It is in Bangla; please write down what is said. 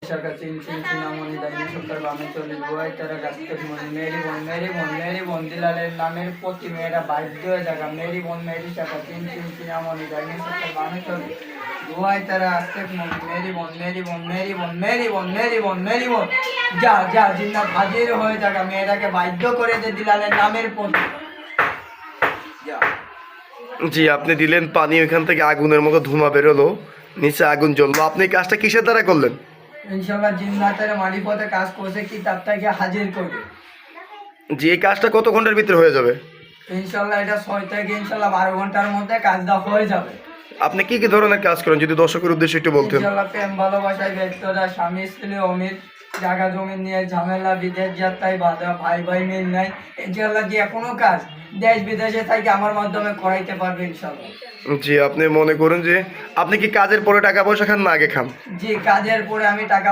সরকার চিন চিন চিনামণি দাইনি সরকার বামে চলে গোয়াই তারা গাছের মন মেরি বোন দিলালের নামের প্রতি মেয়েরা বাধ্য হয়ে থাকা মেরি বোন মেরি সরকার চিন চিন চিনামণি দাইনি সরকার বামে চলে গোয়াই তারা আসতে মন মেরি বোন যা যা জিন্নাত হাজির হয়ে থাকা মেয়েটাকে বাধ্য করে দে দিলালের নামের প্রতি যা। জি, আপনি দিলেন পানি, ওইখান থেকে আগুনের মতো ধোঁয়া বেরোলো, নিচে আগুন জ্বললো। আপনি এই কাজটা কিসের দ্বারা করলেন? ইনশাল্লাহ জিন্নাতের মারিফতে কাজ করছে কি তারটাকে হাজির করবে। জি, এই কাজটা কত ঘন্টার ভিতরে হয়ে যাবে? ইনশাল্লাহ এটা 6 থেকে ইনশাল্লাহ 12 ঘন্টার মধ্যে কাজটা হয়ে যাবে। আপনি কি কি ধরনের কাজ করেন যদি দর্শকের উদ্দেশ্যে একটু বলতেন? ইনশাল্লাহ প্রেম ভালোবাসায় ব্যস্ততা, স্বামী স্ত্রী অমিত, জায়গা জমি নিয়ে ঝামেলা, বিদেশ যাত্রায় বাধা, ভাই ভাই মিল নাই। ইনশাল্লাহ যে কোনো কাজ দেশ বিদেশে থেকে আমার মাধ্যমে করাইতে পারবে ইনশাল্লাহ। জি, আপনি মনে করেন যে আপনি কি কাজের পরে টাকা পয়সা খান না আগে খান? জি, কাজের পরে আমি টাকা